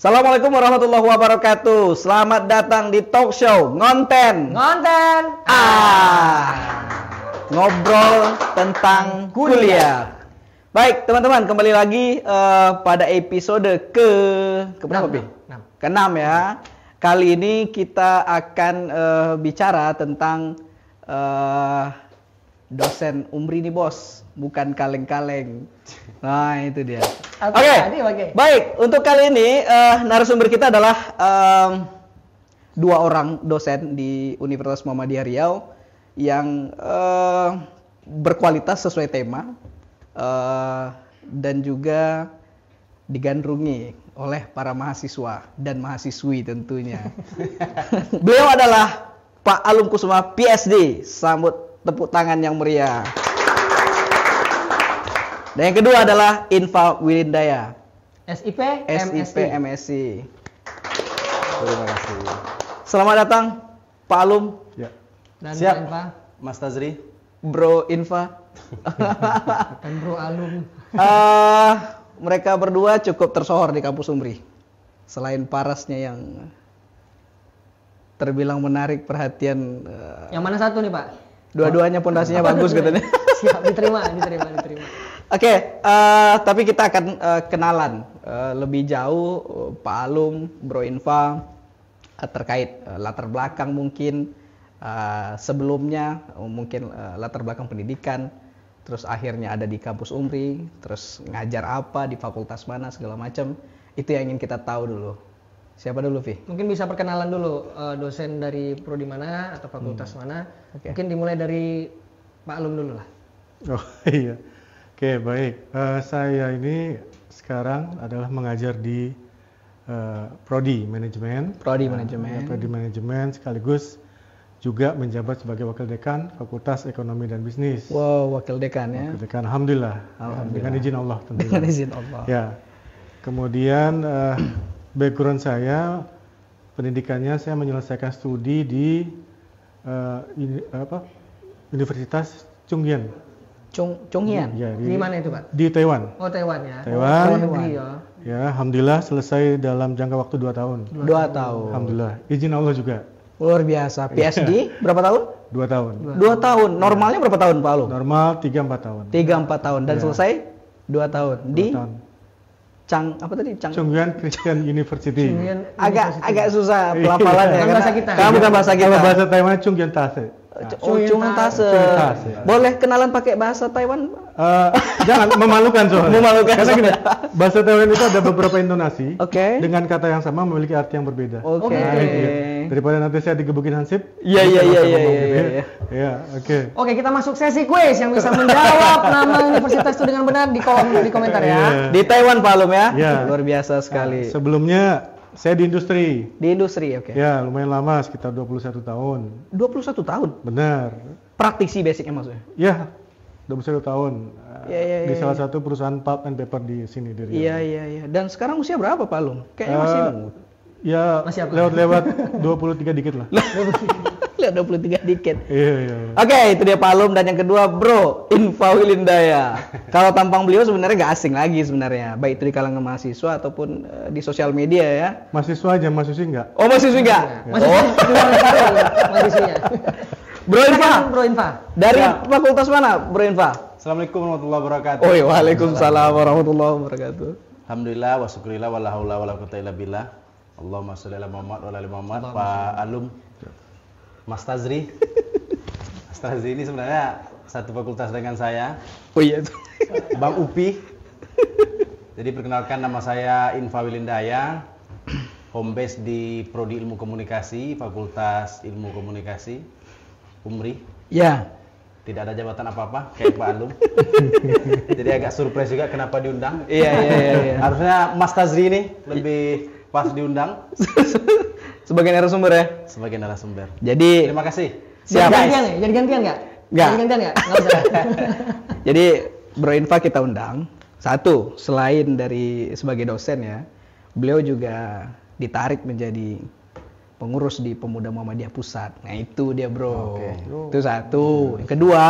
Assalamualaikum warahmatullahi wabarakatuh. Selamat datang di talk show Ngonten. Ngobrol tentang kuliah. Baik, teman-teman, kembali lagi pada episode berapa, Pi? Ke-6 ya. Kali ini kita akan bicara tentang dosen Umri nih, Bos. Bukan kaleng-kaleng. Nah, itu dia. Oke. Baik, untuk kali ini narasumber kita adalah dua orang dosen di Universitas Muhammadiyah Riau yang berkualitas sesuai tema dan juga digandrungi oleh para mahasiswa dan mahasiswi tentunya. Beliau adalah Pak Alum Kusuma PhD. Sambut tepuk tangan yang meriah. Dan yang kedua adalah Infa Wilindaya, SIP MSc. Terima kasih. Selamat datang Pak Alum. Ya. Dan Siap. Pak Infa. Mas Tazri. Bro Infa. Dan Bro Alum. Mereka berdua cukup tersohor di kampus Umri. Selain parasnya yang terbilang menarik perhatian. Yang mana satu nih, Pak? Dua-duanya pondasinya bagus katanya. Siap, diterima. Oke, tapi kita akan kenalan lebih jauh Pak Alum, Bro Infa, terkait latar belakang mungkin sebelumnya, mungkin latar belakang pendidikan, terus akhirnya ada di kampus Umri, terus ngajar apa di fakultas mana segala macam. Itu yang ingin kita tahu dulu. Siapa dulu, Vi? Mungkin bisa perkenalan dulu dosen dari prodi mana atau fakultas mana. Oke. Mungkin dimulai dari Pak Alum dulu lah. Oh iya. Oke, baik. Saya ini sekarang adalah mengajar di Prodi Manajemen. Prodi Manajemen. Prodi Manajemen sekaligus juga menjabat sebagai Wakil Dekan Fakultas Ekonomi dan Bisnis. Wow, Wakil Dekan ya. Wakil Dekan, Alhamdulillah. Alhamdulillah. Dengan izin Allah tentunya. Dengan izin Allah. Ya. Kemudian background saya, pendidikannya saya menyelesaikan studi di Universitas Chungyeon. Chungyeon. Ya, Di mana itu, Pak? di Taiwan. Oh, Taiwan ya. Taiwan. Luar negeri ya. Ya, alhamdulillah selesai dalam jangka waktu 2 tahun. 2 tahun. Alhamdulillah. Izin Allah juga. Luar biasa. PhD berapa tahun? 2 tahun. 2 tahun. Normalnya berapa tahun, Pak Alum? Normal 3-4 tahun. 3-4 tahun dan Ya. selesai 2 tahun 2 di tahun. apa tadi? Chungyeon Christian University. Chungyeon Agak University. susah pelafalannya. Bukan karena- bahasa kita. Karena bukan bahasa kita. Kalau bahasa Taiwan Chungyeon Tase. Chungyeon Tase. Chungyeon Tase, ya. Boleh kenalan pakai bahasa Taiwan? Jangan memalukan soalnya. Memalukan Karena gini, soalnya. bahasa Taiwan itu ada beberapa intonasi. Oke. Dengan kata yang sama memiliki arti yang berbeda. Oke. Nah, itu ya. Daripada nanti saya digebukin Hansip. Iya. Ya, oke. Oke, kita masuk sesi quiz yang bisa menjawab nama universitas itu dengan benar di komentar ya. Iya. Di Taiwan, Pak Alum ya? Iya. Luar biasa sekali. Sebelumnya saya di industri. Di industri, oke. Ya, lumayan lama, sekitar 21 tahun. 21 tahun. Benar. Praktisi basicnya maksudnya. Ya, 21 tahun. Iya, Di salah satu perusahaan pulp and paper di sini di Riau. Iya. Dan sekarang usia berapa, Pak Alum? Kayaknya masih muda. Ya, Masih apa? lewat 23 dikit lah. Lihat 23 dikit. Iya. Oke, itu dia Pak Alum. Dan yang kedua, Bro Infa Wilindaya. Kalau tampang beliau sebenarnya nggak asing lagi sebenarnya, baik itu di kalangan mahasiswa ataupun di sosial media ya. Mahasiswa aja, mahasiswi enggak? Oh, mahasiswa nggak? Mahasiswinya. Bro Infa, Silakan, Bro Infa. dari Ya. fakultas mana, Bro Infa? Assalamualaikum warahmatullahi wabarakatuh. Oh, iya, waalaikumsalam warahmatullahi wabarakatuh. Alhamdulillah wa syukurillah wa la haula wa la quwwata illa billah. Allahumma sholli ala Muhammad wa ala ali Muhammad. Pak Alum, Mas Tazri. Mas Tazri ini sebenarnya satu fakultas dengan saya, Oh iya itu. Bang Upi. Jadi perkenalkan, nama saya Infa Wilindaya. Home base di Prodi Ilmu Komunikasi, Fakultas Ilmu Komunikasi, Umri. Ya. Tidak ada jabatan apa-apa kayak Pak Alum. Jadi agak surprise juga kenapa diundang. Iya. Harusnya Mas Tazri ini lebih pas diundang Sebagai narasumber ya. sebagai narasumber. Jadi Terima kasih. siap. Jadi gantian nggak? Nggak. Jadi gantian nggak? Nggak usah. Jadi Bro Infa kita undang. Satu, selain dari sebagai dosen ya, beliau juga ditarik menjadi pengurus di Pemuda Muhammadiyah Pusat. Nah itu dia, Bro. Oke. Itu satu. Yang kedua,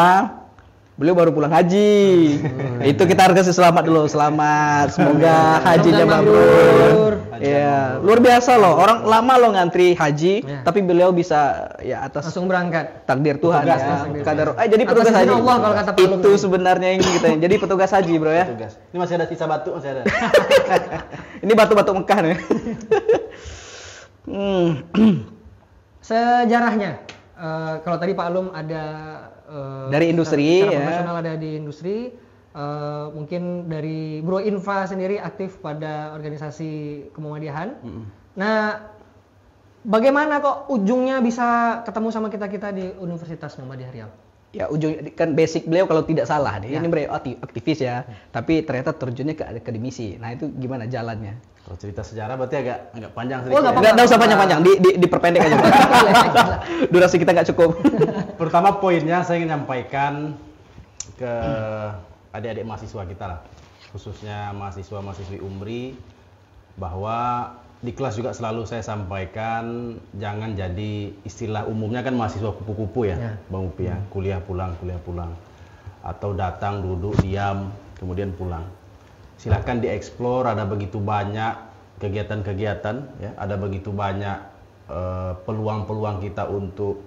Beliau baru pulang haji. Itu kita harus kasih selamat dulu. Selamat. Semoga hajinya mabrur. Ya, luar biasa loh. Orang lama loh ngantri haji, tapi beliau bisa ya atas Langsung berangkat. takdir Tuhan Petugas, ya. ya. Kadar jadi petugas Atas izin haji. Allah kalau kata Pak Alum. Itu sebenarnya yang kita jadi petugas haji, Bro ya. Tugas. Ini masih ada sisa batu, masih ada. Ini batu-batu Mekah nih. Sejarahnya, kalau tadi Pak Alum ada Dari industri, secara ya. profesional ada di industri, mungkin dari Bro Infa sendiri aktif pada organisasi kemuhammadiyaan. Nah, bagaimana kok ujungnya bisa ketemu sama kita di Universitas Muhammadiyah Riau? Ya ujung kan basic beliau kalau tidak salah nih. Ini beliau aktivis ya, tapi ternyata terjunnya ke akademisi. Nah, itu gimana jalannya? Kalau cerita sejarah berarti agak panjang Oh, sedikit. nggak Nggak usah panjang-panjang, diperpendek aja. Durasi kita nggak cukup. Pertama poinnya saya ingin nyampaikan ke adik-adik mahasiswa kita lah, khususnya mahasiswa-mahasiswi UMRI, bahwa di kelas juga selalu saya sampaikan jangan jadi istilah umumnya kan mahasiswa kupu-kupu ya, Bang Upi ya, kuliah pulang, atau datang duduk diam kemudian pulang. Silakan dieksplor, ada begitu banyak kegiatan-kegiatan ya, ada begitu banyak peluang-peluang kita untuk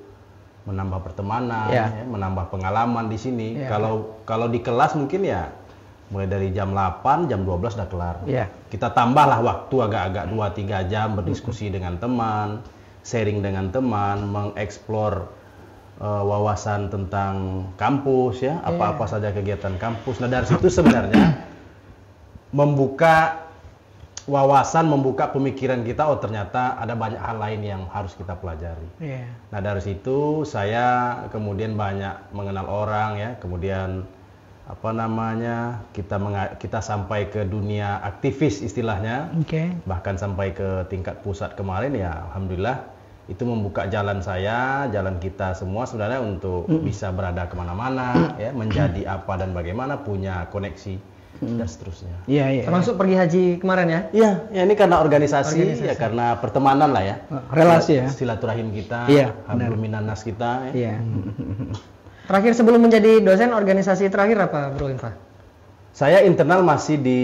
menambah pertemanan, ya, menambah pengalaman di sini. Kalau di kelas mungkin ya mulai dari jam 8, jam 12 udah kelar. Kita tambahlah waktu agak-agak 2-3 jam berdiskusi dengan teman, sharing dengan teman, mengeksplor wawasan tentang kampus ya, apa-apa saja kegiatan kampus. Nah, dari situ sebenarnya membuka wawasan, membuka pemikiran kita, oh ternyata ada banyak hal lain yang harus kita pelajari. Nah, dari situ saya kemudian banyak mengenal orang ya, kemudian kita sampai ke dunia aktivis istilahnya, bahkan sampai ke tingkat pusat kemarin ya, alhamdulillah itu membuka jalan saya, jalan kita semua sebenarnya untuk bisa berada kemana-mana ya, menjadi apa dan bagaimana, punya koneksi dan seterusnya. Termasuk pergi haji kemarin ya? Iya, ya ini karena organisasi, ya karena pertemanan lah ya. Relasi ya. Silaturahim kita, hablum minan nas kita. Terakhir sebelum menjadi dosen, organisasi terakhir apa, Bro Infa? Saya internal masih di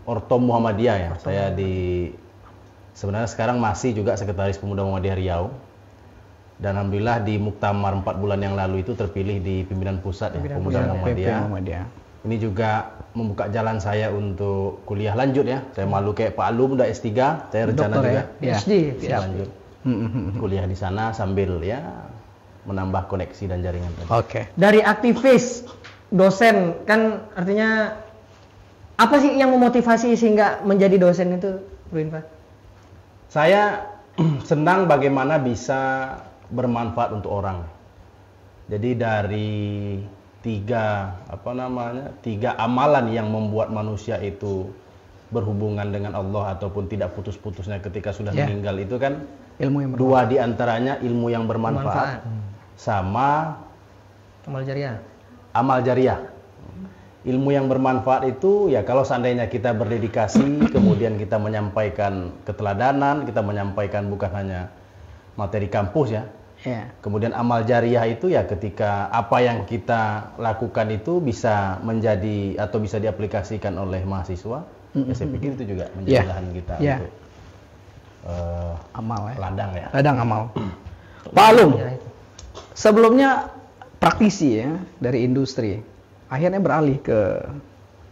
Ortom Muhammadiyah ya. Saya sebenarnya sekarang masih juga Sekretaris Pemuda Muhammadiyah Riau. Dan alhamdulillah di Muktamar 4 bulan yang lalu itu terpilih di pimpinan pusat ya, Pemuda Muhammadiyah. Ini juga membuka jalan saya untuk kuliah lanjut ya. Saya malu kayak Pak Alum udah S3, saya rencana Dokter, juga PhD. lanjut kuliah di sana sambil ya menambah koneksi dan jaringan tadi. Dari aktivis dosen kan artinya apa sih yang memotivasi sehingga menjadi dosen itu, Bro Infa? Saya senang bagaimana bisa bermanfaat untuk orang. Jadi dari tiga amalan yang membuat manusia itu berhubungan dengan Allah ataupun tidak putus-putusnya ketika sudah meninggal itu kan ilmu yang dua diantaranya ilmu yang bermanfaat sama amal jariah. Ilmu yang bermanfaat itu ya kalau seandainya kita berdedikasi, kemudian kita menyampaikan keteladanan, kita menyampaikan bukan hanya materi kampus ya. Kemudian amal jariah itu ya ketika apa yang kita lakukan itu bisa menjadi atau bisa diaplikasikan oleh mahasiswa. Ya saya pikir itu juga menjadi lahan kita untuk amal ya. Ladang amal. Pak Alum, sebelumnya praktisi ya dari industri, akhirnya beralih ke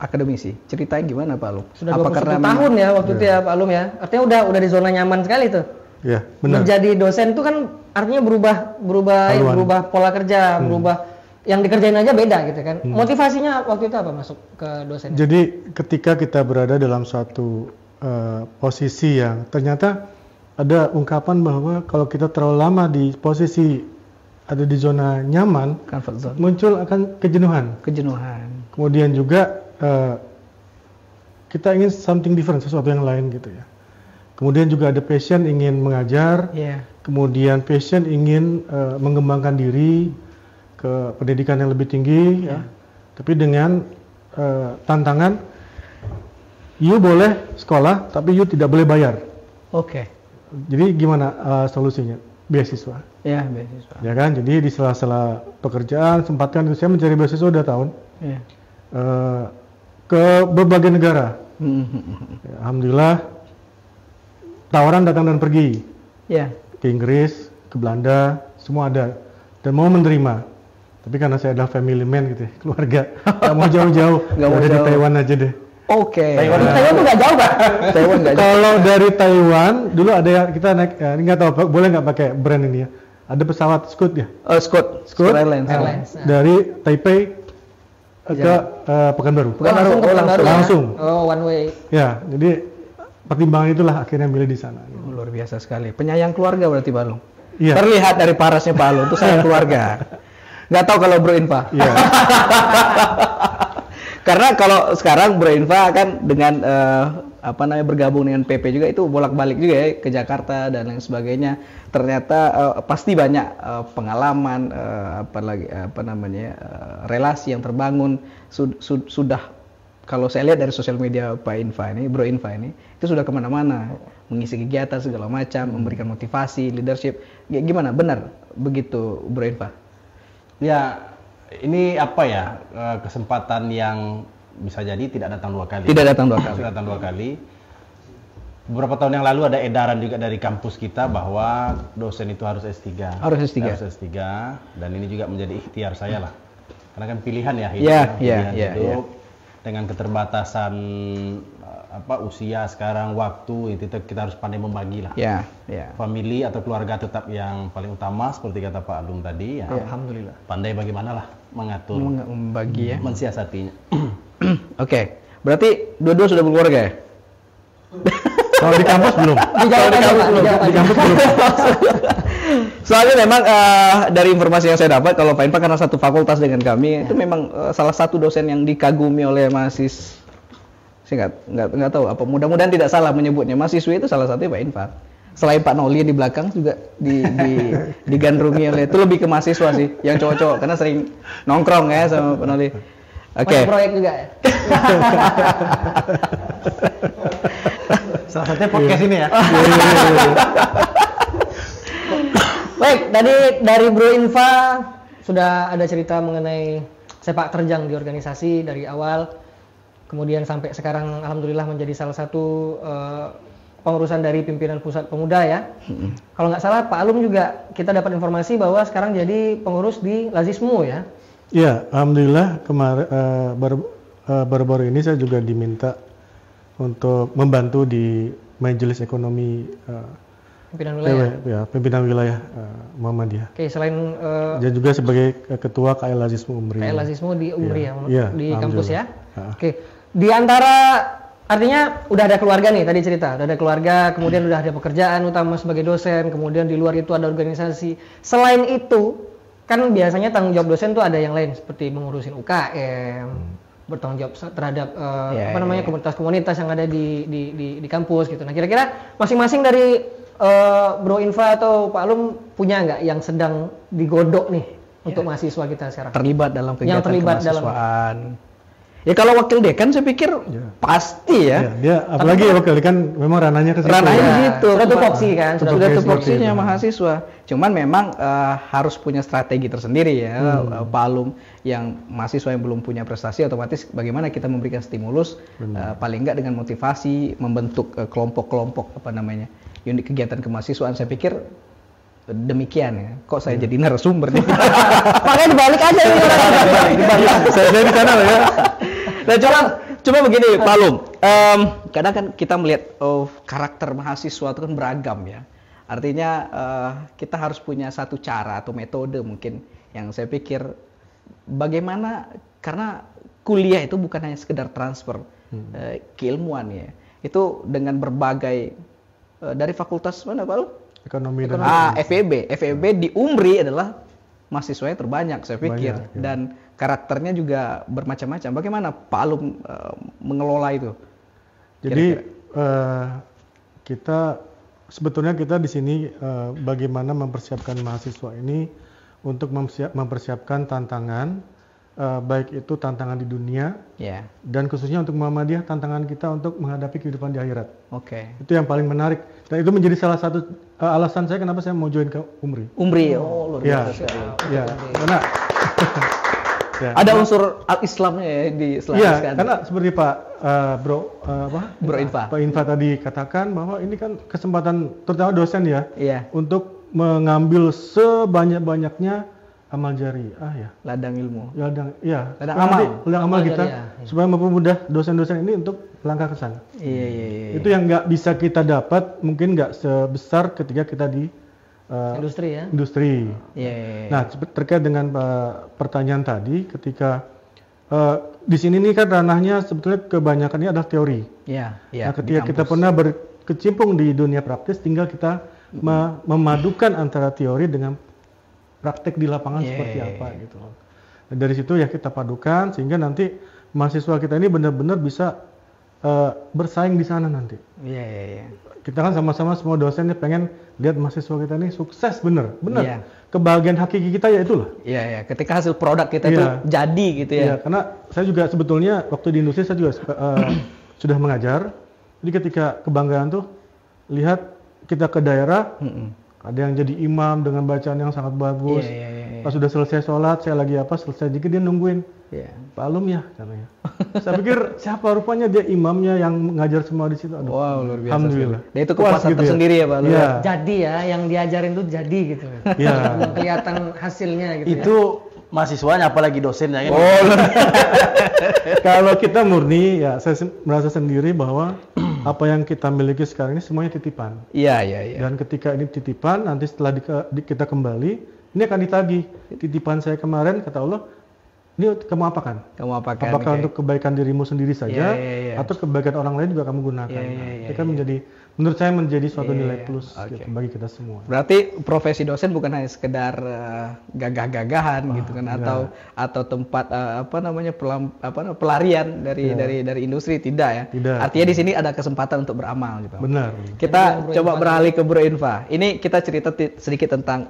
akademisi. Ceritain gimana Pak Alum? Sudah 21 tahun ya waktu itu ya Pak Alum ya. Artinya udah di zona nyaman sekali tuh. Ya, benar. Menjadi dosen itu kan artinya berubah pola kerja, berubah yang dikerjain aja beda gitu kan. Motivasinya waktu itu apa masuk ke dosen? Jadi ketika kita berada dalam suatu posisi yang ternyata ada ungkapan bahwa kalau kita terlalu lama di posisi ada di zona nyaman, muncul akan kejenuhan. Kemudian juga kita ingin something different, sesuatu yang lain gitu ya. Kemudian juga ada passion ingin mengajar, kemudian passion ingin mengembangkan diri ke pendidikan yang lebih tinggi, ya. Tapi dengan tantangan, you boleh sekolah, tapi you tidak boleh bayar. Jadi gimana solusinya? beasiswa. Ya, beasiswa. Ya kan, jadi di sela-sela pekerjaan sempatkan itu saya mencari beasiswa udah tahun Ya. ke berbagai negara. Ya, alhamdulillah tawaran datang dan pergi, Ya. ke Inggris, ke Belanda, semua ada dan mau menerima. Tapi karena saya adalah family man gitu ya, keluarga, nggak mau jauh-jauh, Nggak mau udah di jauh. Taiwan aja deh. Oke. Taiwan tuh nggak jauh kan? Taiwan nggak jauh. Kalau dari Taiwan dulu ada yang kita naik, ya, ini nggak tahu boleh nggak pakai brand ini ya. Ada pesawat Scoot ya. Scoot Airlines. Airlines. Dari Taipei ke Pekanbaru. Pekanbaru, Langsung ke oh, Pekanbaru ya? langsung. Oh, one way. Ya, jadi pertimbangan itulah akhirnya milih di sana. Luar biasa sekali. Penyayang keluarga berarti Pak Alung. Iya. Terlihat dari parasnya Pak Alung itu sayang keluarga. Nggak tahu kalau Bro Infa. Iya. Karena kalau sekarang Bro Infa kan dengan bergabung dengan PP juga itu bolak-balik juga ya ke Jakarta dan lain sebagainya. Ternyata pasti banyak pengalaman relasi yang terbangun sudah kalau saya lihat dari sosial media Pak Infa ini, Bro Infa ini itu sudah kemana-mana mengisi kegiatan segala macam, memberikan motivasi, leadership. Gimana? Benar begitu Bro Infa? Ya, ini apa ya, kesempatan yang bisa jadi tidak datang 2 kali. Tidak datang 2 kali. Tidak datang 2 kali. Beberapa tahun yang lalu ada edaran juga dari kampus kita bahwa dosen itu harus S3. Harus S3. Harus S3, dan ini juga menjadi ikhtiar saya lah. Karena kan pilihan ya hidup. Iya, pilihan iya, hidup. Dengan keterbatasan usia sekarang, waktu, itu kita harus pandai membagi lah. Ya, ya. Family atau keluarga tetap yang paling utama seperti kata Pak Alung tadi ya. Alhamdulillah. Pandai bagaimana lah mengatur, Membagi ya. mensiasatinya. Oke, berarti dua-dua sudah berkeluarga ya? Kalau di kampus belum. Dijawab aja, Pak. Dijawab aja. Soalnya memang dari informasi yang saya dapat, kalau Pak Infa karena satu fakultas dengan kami, itu memang salah satu dosen yang dikagumi oleh mahasiswa. Saya nggak tahu apa, mudah-mudahan tidak salah menyebutnya, mahasiswa itu salah satunya Pak Infa. Selain Pak Noli di belakang juga digandrungi oleh, itu lebih ke mahasiswa sih, yang cowok-cowok karena sering nongkrong ya sama Pak Noli. Oke. Masuk proyek juga ya? Salah satunya podcast ini ya. Baik, tadi dari Bro Infa sudah ada cerita mengenai sepak terjang di organisasi dari awal, kemudian sampai sekarang alhamdulillah menjadi salah satu pengurusan dari pimpinan pusat pemuda ya. Kalau nggak salah Pak Alum juga kita dapat informasi bahwa sekarang jadi pengurus di Lazismu ya. Iya, alhamdulillah kemarin baru-baru ini saya juga diminta untuk membantu di Majelis Ekonomi Pimpinan wilayah. pimpinan wilayah Muhammadiyah. Oke, selain Dan juga sebagai ketua KL Lazismu Umri. KL Lazismu di Umri Iya, di alhamdulillah. kampus ya. Ah. Oke, di antara artinya udah ada keluarga nih tadi cerita, udah ada keluarga, kemudian udah ada pekerjaan utama sebagai dosen, kemudian di luar itu ada organisasi. Selain itu, kan biasanya tanggung jawab dosen tuh ada yang lain seperti mengurusin UKM, bertanggung jawab terhadap komunitas-komunitas yang ada di kampus gitu. Nah, kira-kira masing-masing dari Bro Infa atau Pak Alum punya nggak yang sedang digodok nih untuk mahasiswa kita sekarang? Terlibat dalam kegiatan Yang terlibat kemahasiswaan. Ya kalau wakil dekan saya pikir pasti ya. Ya, dia apalagi wakil kan memang ranahnya ke situ. Ranahnya ya. di situ. Sudah tupoksi kan? Sudah tupoksinya itu. mahasiswa. Cuman memang harus punya strategi tersendiri ya, Pak Alum, yang mahasiswa yang belum punya prestasi otomatis bagaimana kita memberikan stimulus paling enggak dengan motivasi membentuk kelompok-kelompok unit kegiatan kemahasiswaan. Saya pikir demikian ya. Kok saya jadi narasumber nih? Makanya dibalik aja ini. Saya di sana ya. Nah, cuma begini Pak Alum, kadang kan kita melihat karakter mahasiswa itu kan beragam ya. Artinya kita harus punya satu cara atau metode mungkin yang saya pikir bagaimana, karena kuliah itu bukan hanya sekedar transfer keilmuan ya. Itu dengan berbagai dari fakultas mana Pak Alum? Ekonomi dan FEB di Umri adalah mahasiswanya terbanyak saya pikir. Banyak, ya. Dan karakternya juga bermacam-macam. Bagaimana Pak Alum mengelola itu? Jadi kita sebetulnya kita di sini bagaimana mempersiapkan mahasiswa ini untuk mempersiapkan tantangan baik itu tantangan di dunia Ya. dan khususnya untuk Muhammadiyah tantangan kita untuk menghadapi kehidupan di akhirat. Oke. Itu yang paling menarik dan itu menjadi salah satu alasan saya kenapa saya mau join ke Umri. Umri, oh luar Ya, biasa sekali. ya, karena ya, Ada unsur al-Islamnya ya di Iya, selanjutnya. karena seperti Pak Bro Infa. Pak Infa tadi katakan bahwa ini kan kesempatan terutama dosen ya Iya, untuk mengambil sebanyak-banyaknya amal jariah ladang ilmu. ladang Ladang supaya amal. nanti ladang amal Amal kita jariah, iya. supaya mempermudah dosen-dosen ini untuk langkah ke sana. Iya. Itu yang nggak bisa kita dapat, mungkin nggak sebesar ketika kita di Industri ya. industri. Iya. Nah, terkait dengan pertanyaan tadi, ketika di sini nih kan ranahnya sebetulnya kebanyakannya adalah teori. Iya. Nah, ketika kita pernah berkecimpung di dunia praktis, tinggal kita memadukan antara teori dengan praktek di lapangan seperti apa gitu. Nah, dari situ ya kita padukan sehingga nanti mahasiswa kita ini benar-benar bisa bersaing di sana nanti. Iya. Kita kan sama-sama semua dosennya pengen lihat mahasiswa kita ini sukses bener. Iya. Kebahagiaan hakiki kita ya itulah. Iya. Ketika hasil produk kita itu Iya. jadi gitu ya. Iya, karena saya juga sebetulnya waktu di industri saya juga sudah mengajar. Jadi ketika kebanggaan tuh lihat kita ke daerah, ada yang jadi imam dengan bacaan yang sangat bagus. Iya. Pas sudah selesai sholat, saya lagi selesai dikit dia nungguin. Iya. Pak Alum ya katanya. Saya pikir siapa rupanya dia imamnya yang ngajar semua di situ. Aduh. Wow, luar biasa. Alhamdulillah. Dan itu Puas kepuasan gitu tersendiri ya, Pak. Iya. Jadi ya, yang diajarin tuh jadi gitu. Iya. Kelihatan hasilnya gitu. Itu mahasiswanya apalagi dosennya kan. Oh, Kalau kita murni ya saya merasa sendiri bahwa apa yang kita miliki sekarang ini semuanya titipan. Iya. Dan ketika ini titipan, nanti setelah kita kembali, ini akan ditagih. Titipan saya kemarin, kata Allah, ini kamu apakan? Kamu apakan? Apakah Oke. untuk kebaikan dirimu sendiri saja, Iya. atau kebaikan orang lain juga kamu gunakan? Iya. Itu kan menjadi, menurut saya menjadi suatu Iya. nilai plus Oke. gitu, bagi kita semua. Berarti profesi dosen bukan hanya sekedar gagah-gagahan gitu kan, atau tempat pelarian dari industri, tidak ya. Tidak. Artinya di sini ada kesempatan untuk beramal gitu. Benar. Kita coba beralih ke Bro Infa. Ini kita cerita sedikit tentang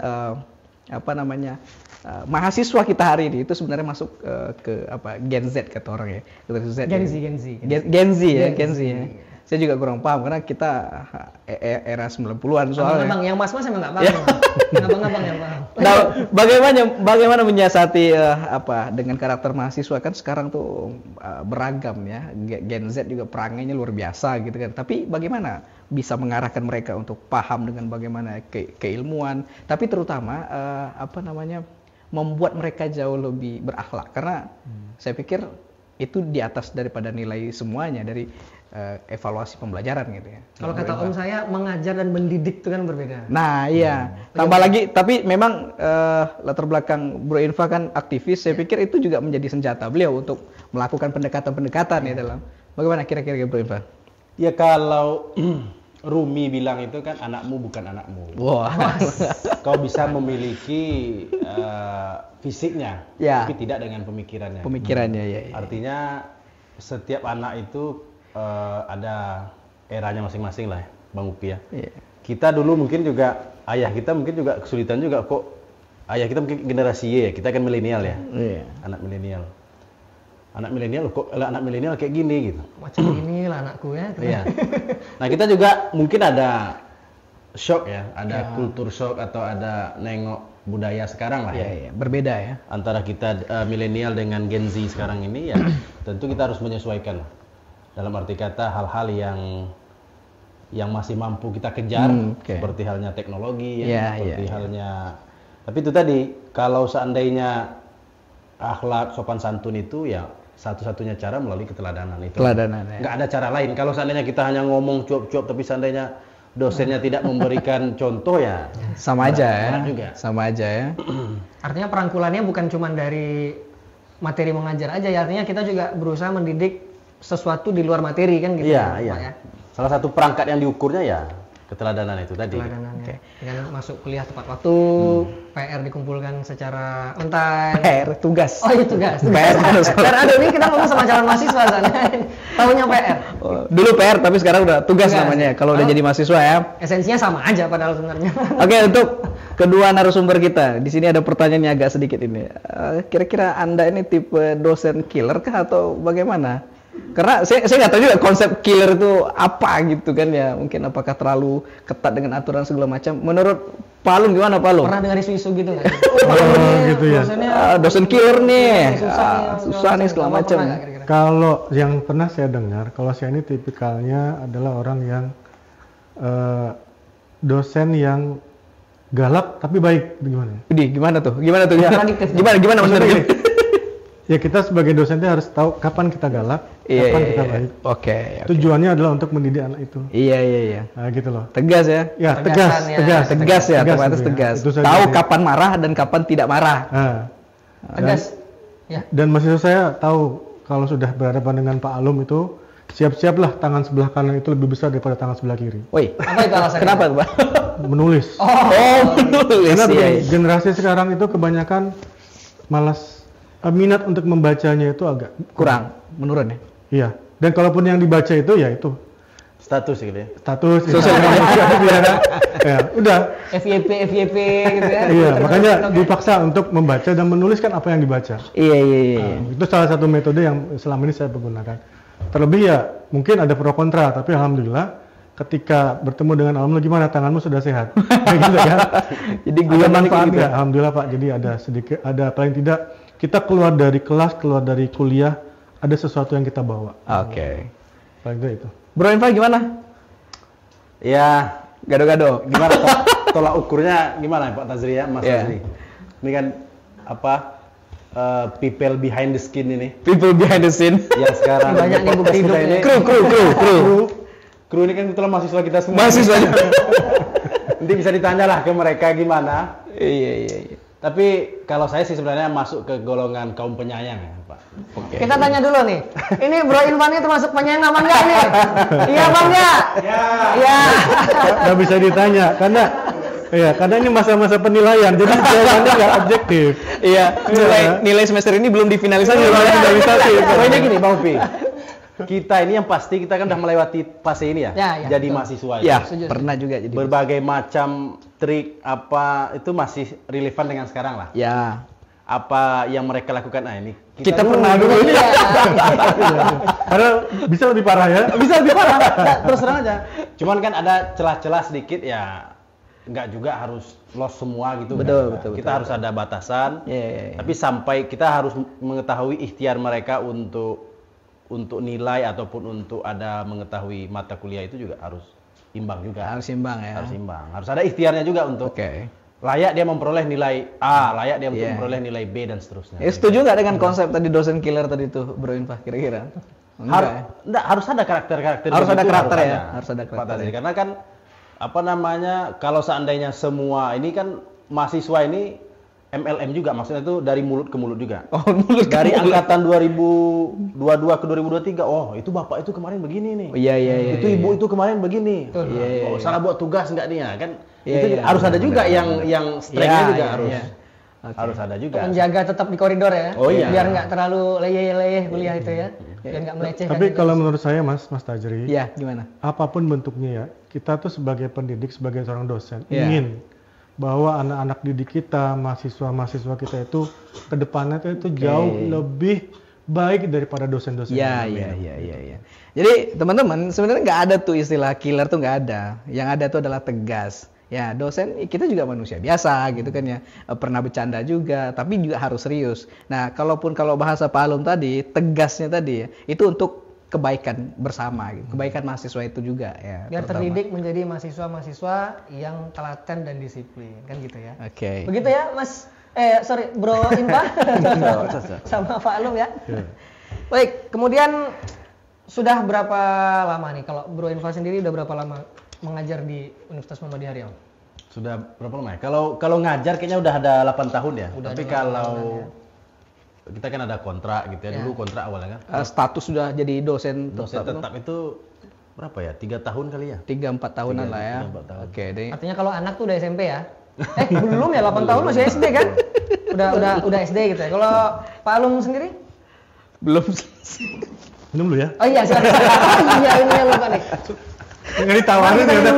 mahasiswa kita hari ini itu sebenarnya masuk ke Gen Z kata orang ya. Gen Z ya. Saya juga kurang paham karena kita era 90-an soalnya. Abang, yang mas-mas emang nggak paham. Abang-abang yang paham. Nah, bagaimana menyiasati dengan karakter mahasiswa kan sekarang tuh beragam ya. Gen Z juga perangainya luar biasa gitu kan. Tapi bagaimana bisa mengarahkan mereka untuk paham dengan bagaimana keilmuan, tapi terutama membuat mereka jauh lebih berakhlak karena saya pikir itu di atas daripada nilai semuanya dari evaluasi pembelajaran gitu ya. Kalau kata Om saya mengajar dan mendidik itu kan berbeda. Nah iya, tambah lagi tapi memang latar belakang Bro Infa kan aktivis, saya pikir itu juga menjadi senjata beliau untuk melakukan pendekatan-pendekatan ya dalam. Bagaimana kira-kira Bro Infa? Ya kalau Rumi bilang itu kan anakmu bukan anakmu. Wah. Kau bisa memiliki fisiknya, Ya. tapi tidak dengan pemikirannya. Pemikirannya ya. Artinya setiap anak itu ada eranya masing-masing lah, Bang Upi ya. Iya. Kita dulu mungkin juga, ayah kita mungkin juga kesulitan juga kok. Ayah kita mungkin generasi Y ya, kita kan milenial ya. Iya. Anak milenial. Anak milenial kok anak milenial kayak gini gitu. Macam inilah anakku ya. Iya. Nah kita juga mungkin ada shock ya, ada kultur shock atau ada nengok budaya sekarang lah ya. Iya, berbeda ya. Antara kita milenial dengan Gen Z sekarang ini ya, tentu kita harus menyesuaikan lah. Dalam arti kata hal-hal yang masih mampu kita kejar, seperti halnya teknologi ya, seperti halnya. Tapi itu tadi, kalau seandainya akhlak sopan santun itu ya satu-satunya cara melalui keteladanan itu. Keteladanan ya. Nggak ada cara lain. Kalau seandainya kita hanya ngomong cuap-cuap tapi seandainya dosennya tidak memberikan contoh ya sama aja ya. juga. Sama aja ya. Artinya perangkulannya bukan cuma dari materi mengajar aja ya, artinya kita juga berusaha mendidik sesuatu di luar materi kan gitu. Iya, Pak, iya. ya? Salah satu perangkat yang diukurnya ya Keteladanan itu tadi. Keteladanan dengan masuk kuliah tepat waktu, PR dikumpulkan secara on time. PR tugas. Oh iya tugas. PR terus. Karena ada ini kita ngomong sama calon mahasiswa sana. Tahunya PR. Oh, dulu PR tapi sekarang udah tugas namanya kalau udah jadi mahasiswa ya. Esensinya sama aja padahal sebenarnya. Oke, untuk kedua narasumber kita, di sini ada pertanyaan yang agak sedikit ini. Kira-kira Anda ini tipe dosen killer kah atau bagaimana? Karena saya nggak tahu juga konsep killer itu apa gitu kan ya. Mungkin apakah terlalu ketat dengan aturan segala macam. Menurut Pak Alum gimana Pak Alum? Pernah dengar isu-isu gitu nggak? Gitu ya. Dosen killer nih, susah nih segala macam. Kalau yang pernah saya dengar, kalau saya ini tipikalnya adalah orang yang dosen yang galak tapi baik, gimana? Gimana tuh? Gimana tuh? Gimana maksudnya? Ya kita sebagai dosen itu harus tahu kapan kita galak, kapan kita baik. Oke. Tujuannya adalah untuk mendidik anak itu. Iya. Nah, gitu loh. Tegas ya? Ya, tegas ya, tegas. Tahu kapan marah dan kapan tidak marah. Tegas. Ya. Dan mahasiswa saya tahu kalau sudah berhadapan dengan Pak Alum itu siap-siaplah tangan sebelah kanan itu lebih besar daripada tangan sebelah kiri. Woi, apa itu alasannya? Kenapa tuh, Pak? Menulis. Menulis. Karena generasi sekarang itu kebanyakan malas. Minat untuk membacanya itu agak kurang, menurun ya? Iya. Dan kalaupun yang dibaca itu ya itu status gitu ya. Status sosial media. Ya, udah. FYP gitu ya. Iya, makanya dipaksa untuk membaca dan menuliskan apa yang dibaca. Iya. Itu salah satu metode yang selama ini saya pergunakan. Terlebih ya mungkin ada pro kontra, tapi alhamdulillah ketika bertemu dengan alumni gimana tanganmu sudah sehat. Gitu kan. Jadi gue manfaatnya. Alhamdulillah Pak. Jadi ada paling tidak kita keluar dari kelas, keluar dari kuliah, ada sesuatu yang kita bawa. Oke. Paling itu. Bro Infal gimana? Ya, gado-gado. Gimana tolak ukurnya gimana Pak Tazri ya, Mas Tazri? Ini kan apa people behind the skin ini. People behind the scene. Yang sekarang banyak nih bukti hidup ini. Kru ini kan kebetulan mahasiswa kita semua. Mahasiswanya. Nanti bisa ditanya lah ke mereka gimana. Iya. Tapi kalau saya sih sebenarnya masuk ke golongan kaum penyayang ya Pak. Oke. Kita tanya dulu nih. Ini Bro Infan ini termasuk penyayang apa enggak nih? Iya Bang ya? Iya. Nggak bisa ditanya karena ini masa-masa penilaian, jadi jawabannya nggak objektif. Iya. Nilai semester ini belum difinalisasi. Pokoknya gini Bang Upi. Kita ini yang pasti kita kan udah melewati fase ini ya, jadi mahasiswa. Ya, pernah juga jadi. Berbagai macam trik apa itu masih relevan dengan sekarang lah. Ya. Apa yang mereka lakukan ini kita pernah dulu ini. Karena bisa lebih parah ya. Bisa lebih parah. Terus terang aja. Cuman kan ada celah-celah sedikit ya. Nggak juga harus loss semua gitu. Betul. Kita harus ada batasan. Tapi sampai kita harus mengetahui ikhtiar mereka untuk nilai ataupun untuk ada mengetahui mata kuliah itu juga harus imbang juga. Harus imbang ya. Harus imbang. Harus ada ikhtiarnya juga untuk layak dia memperoleh nilai A, layak dia untuk memperoleh nilai B dan seterusnya. Setuju nggak dengan konsep tadi dosen killer tadi itu, Bro Infah? Kira-kira? Harus ada karakter-karakter. Harus ada karakter ya. Harus ada karakter. Karena kan apa namanya kalau seandainya semua ini kan mahasiswa ini MLM juga, maksudnya itu dari mulut ke mulut juga. Dari angkatan 2022 ke 2023, oh itu bapak itu kemarin begini nih. Iya. Itu ibu itu kemarin begini. Oh salah buat tugas enggak nih ya kan? Itu harus ada juga yang strength-nya juga harus ada juga. Menjaga tetap di koridor ya. Oh iya. Biar nggak terlalu leyeh kuliah itu ya. Biar nggak melecehkan. Tapi kalau menurut saya Mas Tajri, gimana? Apapun bentuknya ya, kita tuh sebagai pendidik, sebagai seorang dosen ingin bahwa anak-anak didik kita, mahasiswa-mahasiswa kita itu ke depannya itu jauh lebih baik daripada dosen-dosen. Iya. Jadi teman-teman sebenarnya nggak ada tuh istilah killer tuh nggak ada. Yang ada tuh adalah tegas. Ya dosen kita juga manusia biasa gitu kan ya. Pernah bercanda juga, tapi juga harus serius. Nah kalau bahasa Pak Alum tadi tegasnya tadi ya, itu untuk kebaikan bersama gitu. Kebaikan mahasiswa itu juga ya. Biar terdidik menjadi mahasiswa-mahasiswa yang telaten dan disiplin kan gitu ya. Oke. Begitu ya Mas Bro Infah sama Pak Alum ya. Baik, kemudian sudah berapa lama nih kalau Bro Infah sendiri udah berapa lama mengajar di Universitas Muhammadiyah Riau? Sudah berapa lama ya? Kalau ngajar kayaknya udah ada 8 tahun ya. Tapi kalau kita kan ada kontrak gitu ya. Dulu kontrak awalnya kan. Status sudah jadi dosen tetap itu berapa ya? 3 tahun kali ya? 3-4 tahunan lah ya. 3-4 tahun. Oke, deh. Artinya kalau anak tuh udah SMP ya? Belum ya, 8 tahun masih SD kan? Udah SD gitu ya. Kalau Pak Alum sendiri? Belum. Minum dulu ya. Oh iya, silakan. Iya, ini yang lupa nih. Nggak ditawarin ya, udah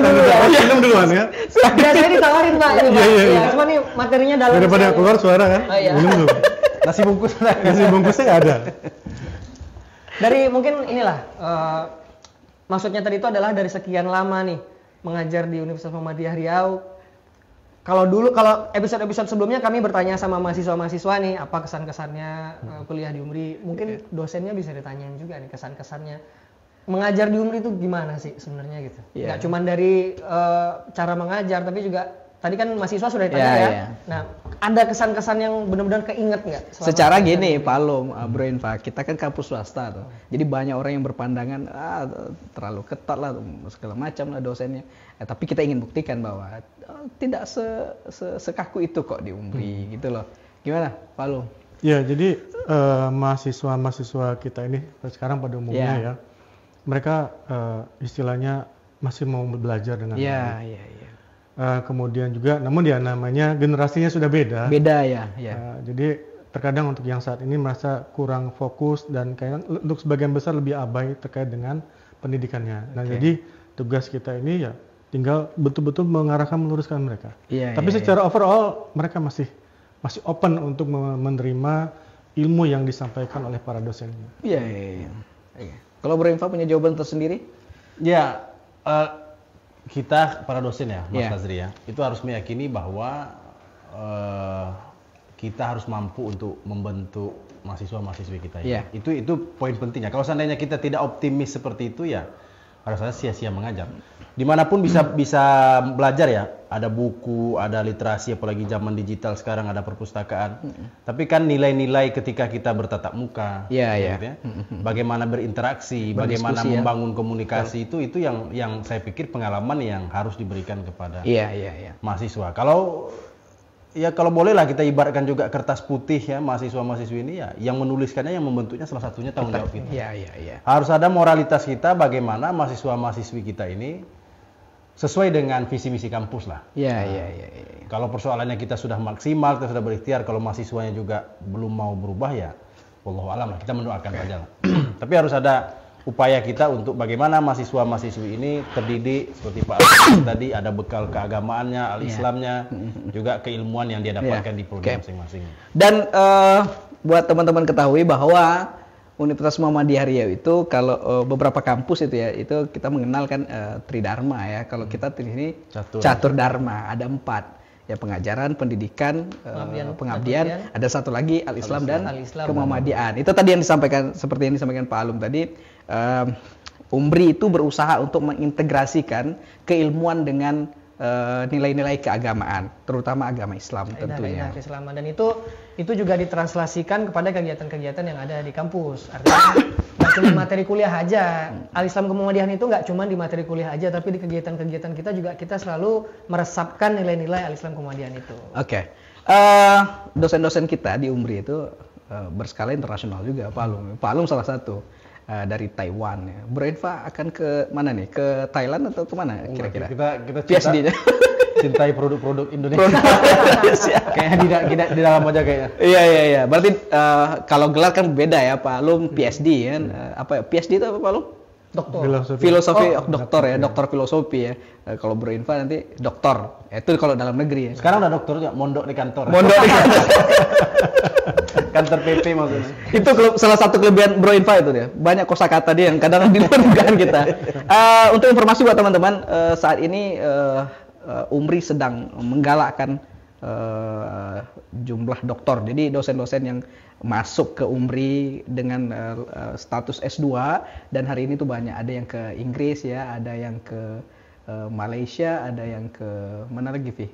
minum duluan ya. Biasanya ditawarin Pak, ini Pak. Iya. Iya, cuma nih materinya dalam. Daripada sekali. keluar suara kan, Oh, iya. minum dulu. Nasi bungkus lah. Nasi bungkusnya nggak ada. Dari mungkin inilah, maksudnya tadi itu adalah dari sekian lama nih mengajar di Universitas Muhammadiyah Riau. Kalau episode-episode sebelumnya kami bertanya sama mahasiswa-mahasiswa nih, apa kesan-kesannya kuliah di UMRI. Mungkin dosennya bisa ditanyain juga nih kesan-kesannya. Mengajar di UMRI itu gimana sih sebenarnya gitu? Iya. Nggak cuma dari cara mengajar, tapi juga tadi kan mahasiswa sudah ditanya Iya, ya. iya. Nah, ada kesan-kesan yang benar-benar keinget nggak? selama Secara mengajar gini, di UMRI? Pak Alum, Bro Infa, kita kan kampus swasta tuh. Jadi banyak orang yang berpandangan terlalu ketat lah, segala macam lah dosennya. Tapi kita ingin buktikan bahwa tidak sekaku itu kok di UMRI gitu loh. Gimana, Pak Alum? Ya, jadi mahasiswa-mahasiswa kita ini sekarang pada umumnya ya, mereka istilahnya masih mau belajar dengan Iya, baik. iya, iya. Kemudian juga, namun ya namanya generasinya sudah beda. Beda ya, ya. Jadi terkadang untuk yang saat ini merasa kurang fokus dan kayak untuk sebagian besar lebih abai terkait dengan pendidikannya. Nah, jadi tugas kita ini ya tinggal betul-betul mengarahkan, meluruskan mereka. Iya, Tapi iya, secara overall mereka masih open untuk menerima ilmu yang disampaikan oleh para dosennya. Iya, iya, iya. Kalau Bro Infa punya jawaban tersendiri? Ya, kita para dosen ya, Mas Iya. Tazri ya, itu harus meyakini bahwa kita harus mampu untuk membentuk mahasiswa-mahasiswi kita ya. Iya. Itu poin pentingnya. Kalau seandainya kita tidak optimis seperti itu ya, rasanya sia-sia mengajar. Dimanapun bisa belajar ya, ada buku, ada literasi, apalagi zaman digital sekarang ada perpustakaan. Tapi kan nilai-nilai ketika kita bertatap muka, Iya, iya. gitu ya. Bagaimana berinteraksi, Berdiskusi bagaimana ya. membangun komunikasi itu yang saya pikir pengalaman yang harus diberikan kepada Iya, iya, iya. mahasiswa. Kalau bolehlah kita ibaratkan juga kertas putih ya, mahasiswa-mahasiswi ini ya, yang menuliskannya, yang membentuknya salah satunya tanggung jawab kita. Iya, iya, iya. Harus ada moralitas kita bagaimana mahasiswa-mahasiswi kita ini sesuai dengan visi misi kampus lah. Iya, iya, iya, iya. Kalau persoalannya kita sudah maksimal, kita sudah berikhtiar, kalau mahasiswanya juga belum mau berubah ya, wallahu alam lah, kita mendoakan saja lah. Tapi harus ada upaya kita untuk bagaimana mahasiswa-mahasiswi ini terdidik seperti Pak Alif tadi, ada bekal keagamaannya, al-Islamnya, juga keilmuan yang dia dapatkan di program masing-masing. Dan buat teman-teman ketahui bahwa Universitas Muhammadiyah Riau itu kalau beberapa kampus itu ya, itu kita mengenalkan Tridharma ya. Kalau kita di sini Catur Dharma, ada 4. Ya, pengajaran, pendidikan, pengabdian, ada satu lagi al-Islam dan kemuhammadiyaan. Itu tadi yang disampaikan, seperti yang disampaikan Pak Alum tadi, UMRI itu berusaha untuk mengintegrasikan keilmuan dengan nilai-nilai keagamaan, terutama agama Islam tentunya. Keislaman, dan itu juga ditranslasikan kepada kegiatan-kegiatan yang ada di kampus. Artinya nggak cuma materi kuliah aja. Al-Islam Kemuhammadiyahan itu nggak cuma di materi kuliah aja, tapi di kegiatan-kegiatan kita juga kita selalu meresapkan nilai-nilai Al-Islam Kemuhammadiyahan itu. Oke. Dosen-dosen kita di UMRI itu berskala internasional juga, Pak Alum. Pak Alum salah satu dari Taiwan ya. Bro Infa akan ke mana nih? Ke Thailand atau kemana kira-kira? Kita PhD-nya. cintai produk-produk Indonesia. Kayaknya di dalam aja kayaknya. Iya. Berarti kalau gelar kan beda ya, Pak Alum PhD kan. Apa ya? PhD itu apa, Pak Alum? Doktor. Filosofi doktor ya, doktor filosofi ya. Kalau Bro Infa nanti doktor. Itu kalau dalam negeri ya. Sekarang udah dokter juga, mondok di kantor. Mondok di kantor. Kantor PP maksudnya. Itu salah satu kelebihan Bro Infa itu dia. Banyak kosakata dia yang kadang di luar dugaan kita. Untuk informasi buat teman-teman, saat ini UMRI sedang menggalakkan jumlah doktor. Jadi dosen-dosen yang masuk ke UMRI dengan status S2, dan hari ini tuh banyak, ada yang ke Inggris ya, ada yang ke Malaysia, ada yang ke mana lagi, Vi?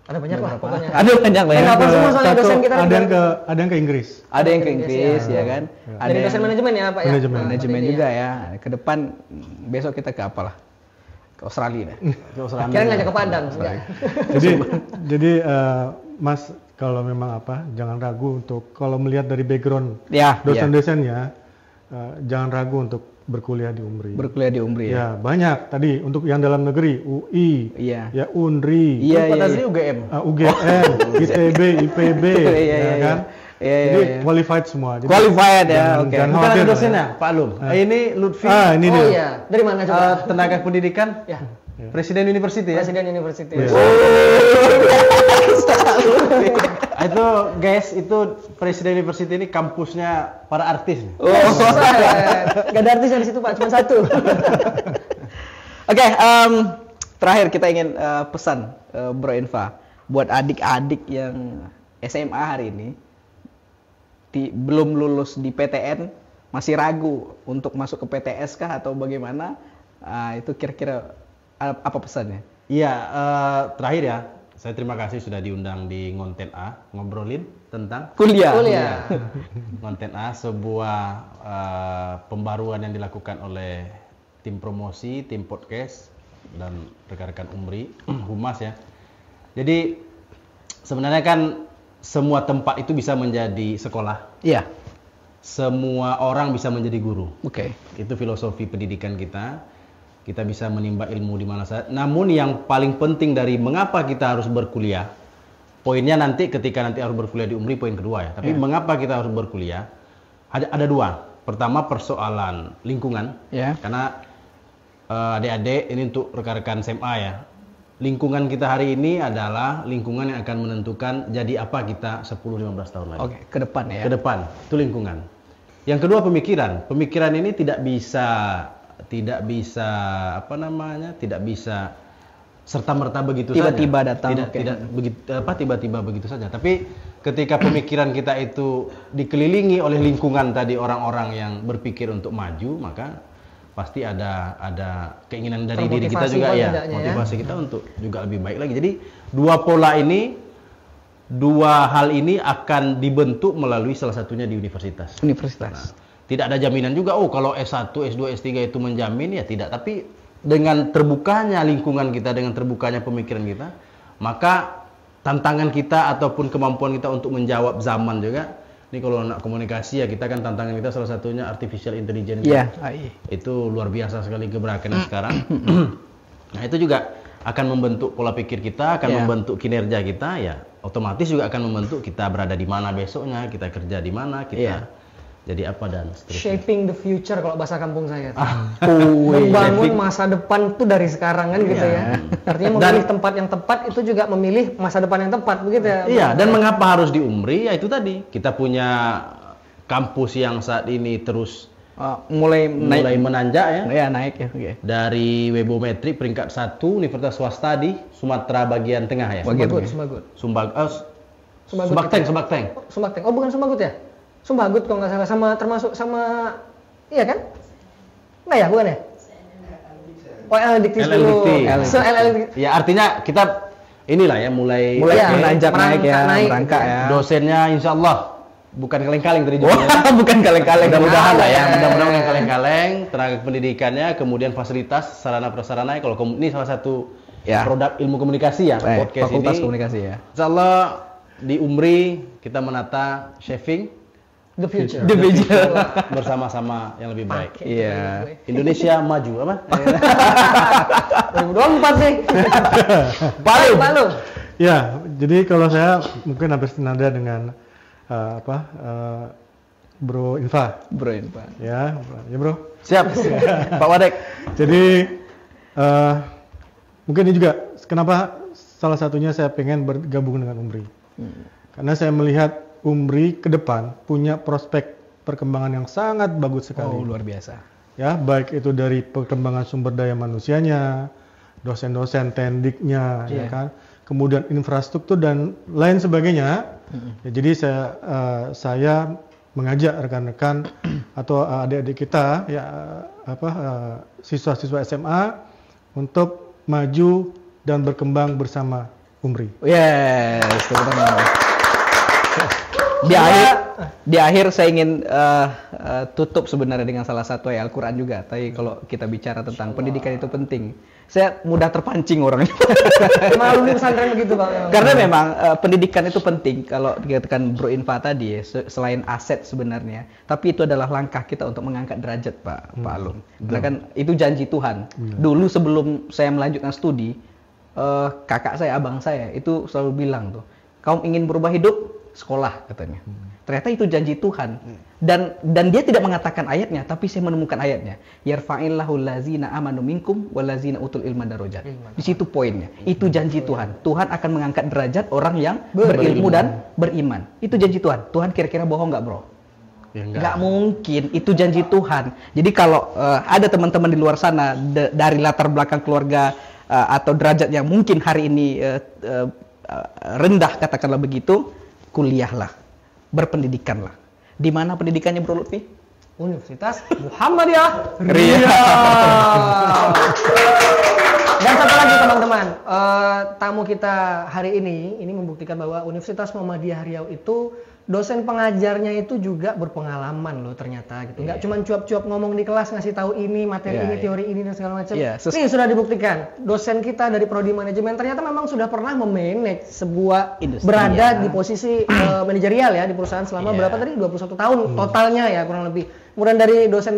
Ada banyak lah pokoknya. Ada banyak lah ya. Kenapa semua soalnya dosen kita ada yang ke Inggris. Ada yang ke Inggris ya kan. Ada dari dosen manajemen ya, Pak ya. Manajemen juga ya. Ke depan besok kita ke apalah? Ke Australia deh. Kira ngajak ke Padang. Jadi Mas, kalau memang jangan ragu untuk, kalau melihat dari background ya, dosen-dosennya, jangan ragu untuk berkuliah di UMRI. Berkuliah di UMRI ya. Ya, banyak tadi untuk yang dalam negeri, UI, Iya. ya UNRI, Iya, Pak iya. Tazri UGM. UGM, ITB, IPB, Iya, ya iya, kan? Iya, iya, Jadi iya. qualified semua. Jadi Qualified ya, jangan- oke. jangan Bukan khawatir ada lah dosennya, Pak Alum. Ini Lutfi, ini Oh dia. iya, dari mana coba? tenaga pendidikan, Ya, Presiden University ya. Presiden University. Iya. Itu guys, itu Presiden University ini kampusnya para artis. Oh. Gak ada artis di situ Pak, cuma satu. Oke, terakhir kita ingin pesan Bro Infa buat adik-adik yang SMA hari ini belum lulus di PTN, masih ragu untuk masuk ke PTS kah atau bagaimana? Itu kira-kira apa pesannya? Iya, terakhir ya, saya terima kasih sudah diundang di Ngonten A, ngobrolin tentang Kuliah. Ngonten A, sebuah pembaruan yang dilakukan oleh tim promosi, tim podcast, dan rekan-rekan UMRI, Humas ya. Jadi sebenarnya kan semua tempat itu bisa menjadi sekolah, Iya. semua orang bisa menjadi guru. Oke. Itu filosofi pendidikan kita. Kita bisa menimba ilmu di mana saja. Namun yang paling penting dari mengapa kita harus berkuliah, poinnya nanti ketika nanti harus berkuliah di UMRI poin kedua ya. Tapi mengapa kita harus berkuliah? Ada dua. Pertama persoalan lingkungan. Ya. Karena adik-adik ini untuk rekan-rekan SMA ya. Lingkungan kita hari ini adalah lingkungan yang akan menentukan jadi apa kita 10-15 tahun lagi. Oke, ke depan ya. Ke depan, itu lingkungan. Yang kedua pemikiran. Pemikiran ini tidak bisa serta-merta begitu Tiba-tiba saja. datang, oke. Tidak begitu tiba-tiba begitu saja. Tapi ketika pemikiran kita itu dikelilingi oleh lingkungan tadi orang-orang yang berpikir untuk maju, maka pasti ada keinginan dari diri kita Termotivasi juga ya, tidaknya ya. motivasi kita untuk juga lebih baik lagi. Jadi dua hal ini akan dibentuk melalui salah satunya di universitas. Universitas. Tidak ada jaminan juga, kalau S1, S2, S3 itu menjamin, ya tidak. Tapi dengan terbukanya lingkungan kita, dengan terbukanya pemikiran kita, maka tantangan kita ataupun kemampuan kita untuk menjawab zaman juga, ini kalau nak komunikasi ya kita kan tantangan kita salah satunya artificial intelligence. Iya. Itu luar biasa sekali gebrakannya sekarang. Nah itu juga akan membentuk pola pikir kita, akan membentuk kinerja kita, ya otomatis juga akan membentuk kita berada di mana besoknya, kita kerja di mana, kita jadi apa dan seterusnya. Shaping the future kalau bahasa kampung saya. Membangun masa depan tuh dari sekarang kan gitu ya. Artinya memilih tempat yang tepat itu juga memilih masa depan yang tepat begitu ya. Iya, dan mengapa harus di UMRI? Ya itu tadi, kita punya kampus yang saat ini terus Mulai menanjak ya. Ya, naik ya. Oke. Dari Webometrik peringkat 1 universitas swasta di Sumatera bagian tengah ya. Sumbagut. Sumbagteng. Oh bukan Sumbagut ya? Sumbagut kalau nggak salah, sama termasuk sama, iya kan? Nggak ya, bukan ya? Oh LLDiktis dulu. Ya artinya kita inilah ya mulai menanjak naik ya, merangkak ya. Dosennya insya Allah bukan kaleng-kaleng tadi juga. Bukan kaleng-kaleng. Mudah-mudahan lah ya, mudah-mudahan bukan kaleng-kaleng. Tenaga pendidikannya, kemudian fasilitas, sarana prasarana. Kalau ini salah satu produk ilmu komunikasi ya, podcast Fakultas ini. Komunikasi ya. Insya Allah di UMRI kita menata shaping The future. bersama-sama yang lebih baik. Iya. Indonesia maju apa? 2024 nih. Palu. Ya, jadi kalau saya mungkin hampir senada dengan Bro Infa. Ya Bro. Siap, Pak Wadek. Jadi mungkin ini juga kenapa salah satunya saya pengen bergabung dengan UMRI. Karena saya melihat UMRI ke depan punya prospek perkembangan yang sangat bagus sekali. Oh, luar biasa. Ya, baik itu dari perkembangan sumber daya manusianya, dosen-dosen, tendiknya, ya kan, kemudian infrastruktur dan lain sebagainya. Ya, jadi saya mengajak rekan-rekan atau adik-adik kita, ya siswa-siswa SMA untuk maju dan berkembang bersama UMRI. Yes, di akhir saya ingin tutup sebenarnya dengan salah satu ayat Al-Quran juga. Tapi kalau kita bicara tentang pendidikan itu penting, saya mudah terpancing orangnya. Malu di pesantren begitu Bang. Karena memang pendidikan itu penting. Kalau dikatakan Bro Infa tadi ya, selain aset sebenarnya, tapi itu adalah langkah kita untuk mengangkat derajat Pak Alum. Karena kan itu janji Tuhan. Dulu sebelum saya melanjutkan studi, kakak saya, abang saya itu selalu bilang tuh, kamu ingin berubah hidup, sekolah katanya. Ternyata itu janji Tuhan. Dan dia tidak mengatakan ayatnya, tapi saya menemukan ayatnya. Yarfa'illahu allazina amanu minkum wallazina utul ilma darajat. Di situ poinnya. Itu janji Tuhan. Tuhan akan mengangkat derajat orang yang berilmu dan beriman. Itu janji Tuhan. Tuhan kira-kira bohong nggak, Bro? Ya, Nggak mungkin. Itu janji Tuhan. Jadi kalau ada teman-teman di luar sana dari latar belakang keluarga atau derajat yang mungkin hari ini rendah, katakanlah begitu, kuliahlah, berpendidikanlah. Di mana pendidikannya Bro Lutfi? Universitas Muhammadiyah Riyadh. Dan satu lagi teman-teman, tamu kita hari ini membuktikan bahwa Universitas Muhammadiyah Riau itu dosen pengajarnya itu juga berpengalaman loh ternyata gitu. Nggak cuma cuap-cuap ngomong di kelas ngasih tahu ini materi ini teori ini dan segala macam. Ini sudah dibuktikan. Dosen kita dari prodi manajemen ternyata memang sudah pernah memanage sebuah industri, berada di posisi manajerial ya di perusahaan selama berapa tadi 21 tahun totalnya ya kurang lebih. Kemudian dari dosen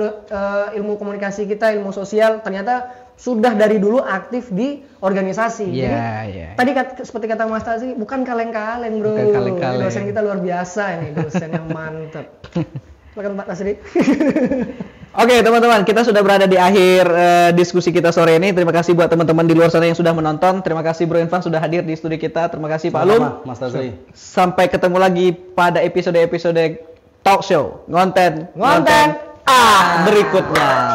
ilmu komunikasi kita, ilmu sosial ternyata sudah dari dulu aktif di organisasi. Jadi tadi seperti kata Mas Tazi, bukan kaleng-kaleng Bro. Bukan kaleng-kaleng. Dosen kita luar biasa ini, dosen yang mantep. Silakan Pak Tasri. Oke teman-teman, kita sudah berada di akhir diskusi kita sore ini. Terima kasih buat teman-teman di luar sana yang sudah menonton. Terima kasih Bro Infan sudah hadir di studi kita. Terima kasih Pak Alum. Mas Tasri. Sampai ketemu lagi pada episode talk show ngonten berikutnya.